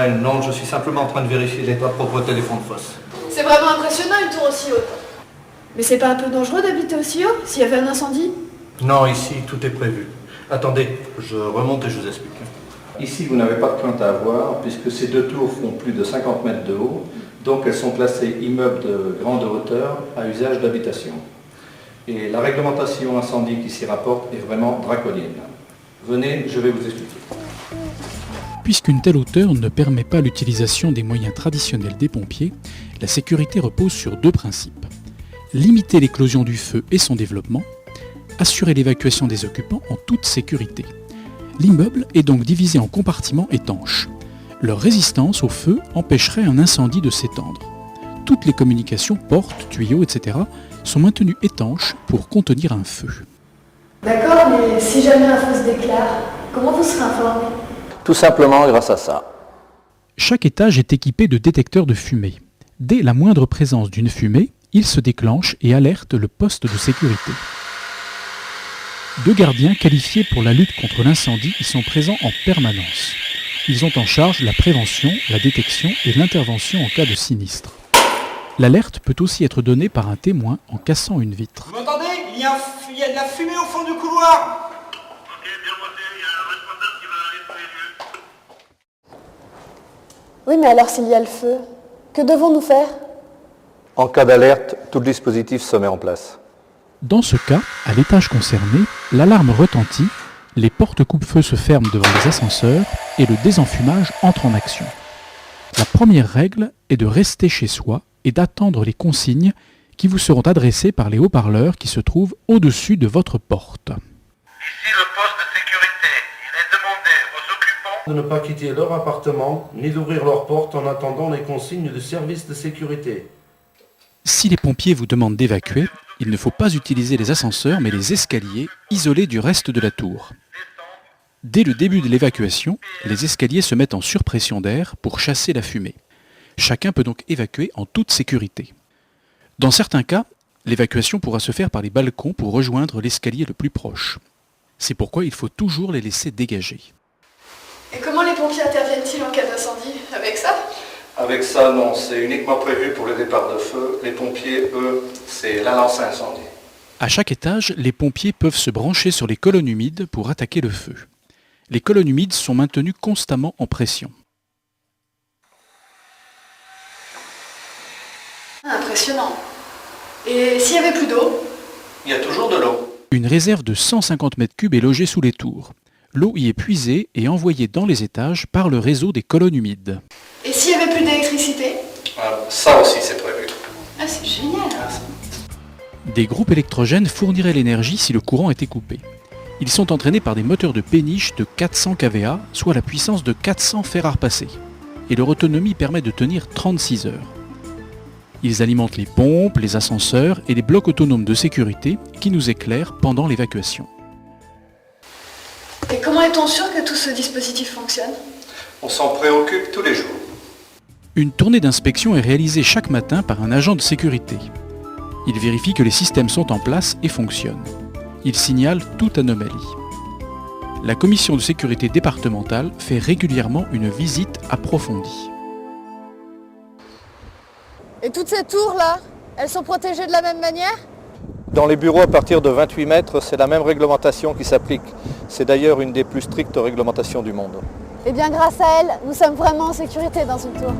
Ouais, non, je suis simplement en train de vérifier l'état de propreté des fonds de fosse. C'est vraiment impressionnant une tour aussi haute. Mais c'est pas un peu dangereux d'habiter aussi haut, s'il y avait un incendie? Non, ici, tout est prévu. Attendez, je remonte et je vous explique. Ici, vous n'avez pas de crainte à avoir, puisque ces deux tours font plus de 50 mètres de haut, donc elles sont placées immeubles de grande hauteur à usage d'habitation. Et la réglementation incendie qui s'y rapporte est vraiment draconienne. Venez, je vais vous expliquer. Puisqu'une telle hauteur ne permet pas l'utilisation des moyens traditionnels des pompiers, la sécurité repose sur deux principes. Limiter l'éclosion du feu et son développement, assurer l'évacuation des occupants en toute sécurité. L'immeuble est donc divisé en compartiments étanches. Leur résistance au feu empêcherait un incendie de s'étendre. Toutes les communications, portes, tuyaux, etc. sont maintenues étanches pour contenir un feu. D'accord, mais si jamais un feu se déclare, comment vous serez informé? Tout simplement grâce à ça. Chaque étage est équipé de détecteurs de fumée. Dès la moindre présence d'une fumée, il se déclenche et alerte le poste de sécurité. Deux gardiens qualifiés pour la lutte contre l'incendie y sont présents en permanence. Ils ont en charge la prévention, la détection et l'intervention en cas de sinistre. L'alerte peut aussi être donnée par un témoin en cassant une vitre. Vous m'entendez? Il y a de la fumée au fond du couloir. Ok, bien noté, il y a un responsable qui va aller sous les lieux. Oui, mais alors s'il y a le feu, que devons-nous faire? En cas d'alerte, tout le dispositif se met en place. Dans ce cas, à l'étage concerné, l'alarme retentit, les portes coupe-feu se ferment devant les ascenseurs et le désenfumage entre en action. La première règle est de rester chez soi et d'attendre les consignes qui vous seront adressées par les haut-parleurs qui se trouvent au-dessus de votre porte. Ici le poste de sécurité. Il est demandé aux occupants de ne pas quitter leur appartement, ni d'ouvrir leurs portes en attendant les consignes du service de sécurité. Si les pompiers vous demandent d'évacuer, il ne faut pas utiliser les ascenseurs mais les escaliers, isolés du reste de la tour. Dès le début de l'évacuation, les escaliers se mettent en surpression d'air pour chasser la fumée. Chacun peut donc évacuer en toute sécurité. Dans certains cas, l'évacuation pourra se faire par les balcons pour rejoindre l'escalier le plus proche. C'est pourquoi il faut toujours les laisser dégager. Et comment les pompiers interviennent-ils en cas d'incendie? Avec ça? Avec ça, non, c'est uniquement prévu pour le départ de feu. Les pompiers, eux, c'est la lance à incendie. À chaque étage, les pompiers peuvent se brancher sur les colonnes humides pour attaquer le feu. Les colonnes humides sont maintenues constamment en pression. Impressionnant. Et s'il n'y avait plus d'eau? Il y a toujours de l'eau. Une réserve de 150 mètres cubes est logée sous les tours. L'eau y est puisée et envoyée dans les étages par le réseau des colonnes humides. Et s'il n'y avait plus d'électricité? Ça aussi, c'est prévu. Ah, c'est génial. Des groupes électrogènes fourniraient l'énergie si le courant était coupé. Ils sont entraînés par des moteurs de péniche de 400 kVA, soit la puissance de 400 fers à repasser. Et leur autonomie permet de tenir 36 heures. Ils alimentent les pompes, les ascenseurs et les blocs autonomes de sécurité qui nous éclairent pendant l'évacuation. Et comment est-on sûr que tout ce dispositif fonctionne? On s'en préoccupe tous les jours. Une tournée d'inspection est réalisée chaque matin par un agent de sécurité. Il vérifie que les systèmes sont en place et fonctionnent. Il signale toute anomalie. La commission de sécurité départementale fait régulièrement une visite approfondie. Et toutes ces tours-là, elles sont protégées de la même manière? Dans les bureaux à partir de 28 mètres, c'est la même réglementation qui s'applique. C'est d'ailleurs une des plus strictes réglementations du monde. Eh bien, grâce à elles, nous sommes vraiment en sécurité dans une tour.